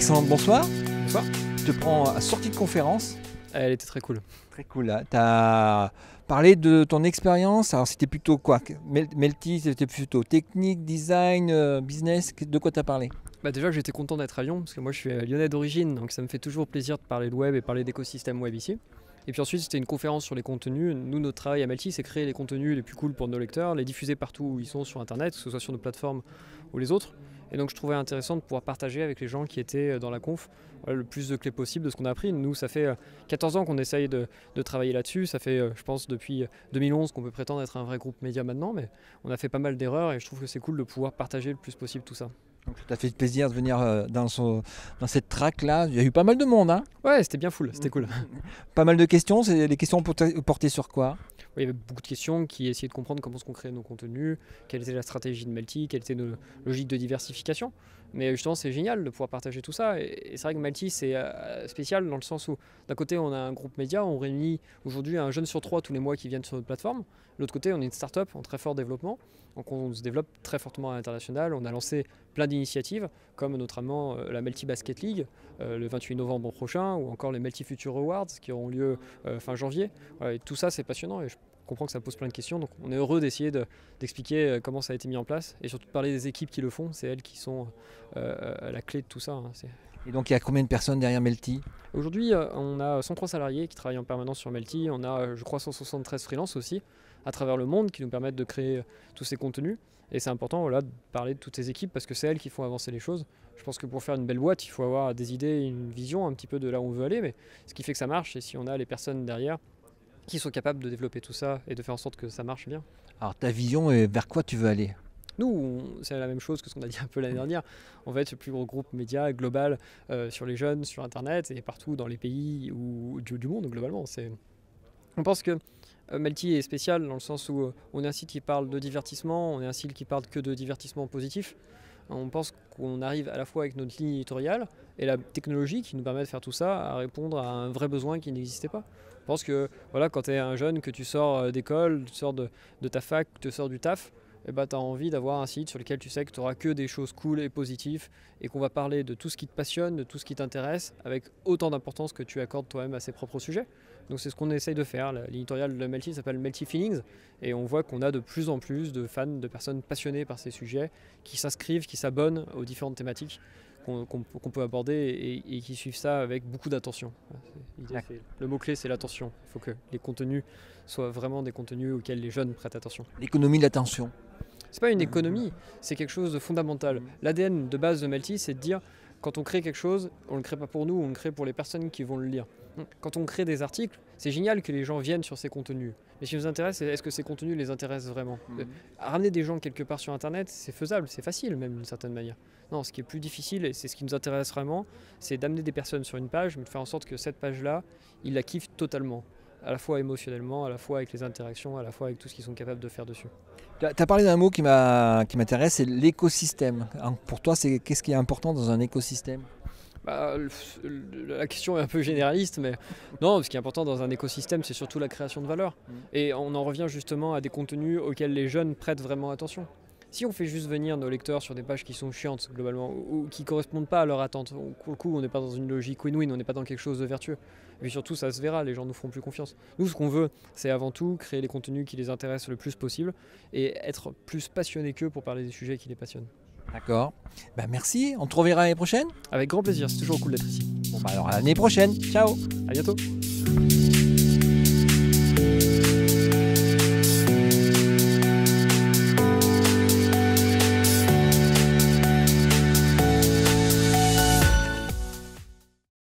Alexandre, bonsoir. Bonsoir. Je te prends à sortie de conférence. Elle était très cool. Très cool. Tu as parlé de ton expérience. Alors, c'était plutôt quoi? Melty, c'était plutôt technique, design, business. De quoi tu as parlé? Déjà j'étais content d'être à Lyon, parce que moi je suis lyonnais d'origine, donc ça me fait toujours plaisir de parler de web et parler d'écosystème web ici. Et puis ensuite c'était une conférence sur les contenus. Nous, notre travail à Melty, c'est créer les contenus les plus cool pour nos lecteurs, les diffuser partout où ils sont sur internet, que ce soit sur nos plateformes ou les autres. Et donc je trouvais intéressant de pouvoir partager avec les gens qui étaient dans la conf le plus de clés possible de ce qu'on a appris. Nous, ça fait 14 ans qu'on essaye de travailler là-dessus. Ça fait, je pense, depuis 2011 qu'on peut prétendre être un vrai groupe média maintenant, mais on a fait pas mal d'erreurs et je trouve que c'est cool de pouvoir partager le plus possible tout ça. Donc, ça t'a fait plaisir de venir dans cette track-là. Il y a eu pas mal de monde, hein? Ouais, c'était bien full, c'était cool. Pas mal de questions. Les questions portées sur quoi? Oui, il y avait beaucoup de questions qui essayaient de comprendre comment on crée nos contenus, quelle était la stratégie de Melty, quelle était nos logiques de diversification. Mais justement, c'est génial de pouvoir partager tout ça. Et c'est vrai que Melty, c'est spécial dans le sens où, d'un côté, on a un groupe média, on réunit aujourd'hui un jeune sur 3 tous les mois qui viennent sur notre plateforme. De l'autre côté, on est une start-up en très fort développement. Donc on se développe très fortement à l'international. On a lancé plein d'initiatives, comme notamment la Melty Basket League, le 28 novembre prochain, ou encore les Melty Future Awards qui auront lieu fin janvier. Et tout ça, c'est passionnant et je comprends que ça pose plein de questions. Donc on est heureux d'essayer d'expliquer comment ça a été mis en place et surtout de parler des équipes qui le font. C'est elles qui sont la clé de tout ça. Et donc il y a combien de personnes derrière Melty? Aujourd'hui, on a 103 salariés qui travaillent en permanence sur Melty. On a, je crois, 173 freelances aussi à travers le monde qui nous permettent de créer tous ces contenus. Et c'est important, voilà, de parler de toutes ces équipes parce que c'est elles qui font avancer les choses. Je pense que pour faire une belle boîte, il faut avoir des idées, une vision un petit peu de là où on veut aller. Mais ce qui fait que ça marche, c'est si on a les personnes derrière qui sont capables de développer tout ça et de faire en sorte que ça marche bien. Alors ta vision, et vers quoi tu veux aller? Nous, c'est la même chose que ce qu'on a dit un peu l'année dernière. On va être le plus gros groupe média global sur les jeunes, sur Internet et partout dans les pays du monde globalement. On pense que Melty est spécial dans le sens où on est un site qui parle de divertissement, on est un site qui parle que de divertissement positif. On pense qu'on arrive à la fois avec notre ligne éditoriale et la technologie qui nous permet de faire tout ça à répondre à un vrai besoin qui n'existait pas. Je pense que voilà, quand tu es un jeune, que tu sors d'école, tu sors de ta fac, tu sors du taf, tu as envie d'avoir un site sur lequel tu sais que tu n'auras que des choses cool et positives et qu'on va parler de tout ce qui te passionne, de tout ce qui t'intéresse avec autant d'importance que tu accordes toi-même à ses propres sujets. Donc c'est ce qu'on essaye de faire. L'éditorial de Melty s'appelle Melty Feelings et on voit qu'on a de plus en plus de fans, de personnes passionnées par ces sujets qui s'inscrivent, qui s'abonnent aux différentes thématiques qu'on peut aborder et qui suivent ça avec beaucoup d'attention. Le mot-clé, c'est l'attention. Il faut que les contenus soient vraiment des contenus auxquels les jeunes prêtent attention. L'économie de l'attention. C'est pas une économie, c'est quelque chose de fondamental. L'ADN de base de Melty, c'est de dire quand on crée quelque chose, on ne le crée pas pour nous, on le crée pour les personnes qui vont le lire. Quand on crée des articles, c'est génial que les gens viennent sur ces contenus. Mais ce qui nous intéresse, c'est est-ce que ces contenus les intéressent vraiment? Ramener des gens quelque part sur Internet, c'est faisable, c'est facile même d'une certaine manière. Non, ce qui est plus difficile, et c'est ce qui nous intéresse vraiment, c'est d'amener des personnes sur une page, mais de faire en sorte que cette page-là, ils la kiffent totalement. À la fois émotionnellement, à la fois avec les interactions, à la fois avec tout ce qu'ils sont capables de faire dessus. Tu as parlé d'un mot qui m'intéresse, c'est l'écosystème. Pour toi, qu'est-ce qui est important dans un écosystème? La question est un peu généraliste, mais non, ce qui est important dans un écosystème, c'est surtout la création de valeur. Et on en revient justement à des contenus auxquels les jeunes prêtent vraiment attention. Si on fait juste venir nos lecteurs sur des pages qui sont chiantes globalement ou qui ne correspondent pas à leur attente, pour le coup on n'est pas dans une logique win-win, on n'est pas dans quelque chose de vertueux. Et puis surtout ça se verra, les gens nous feront plus confiance. Nous ce qu'on veut c'est avant tout créer les contenus qui les intéressent le plus possible et être plus passionnés qu'eux pour parler des sujets qui les passionnent. D'accord. Merci, on te reverra l'année prochaine? Avec grand plaisir, c'est toujours cool d'être ici. Bon alors à l'année prochaine, ciao! À bientôt!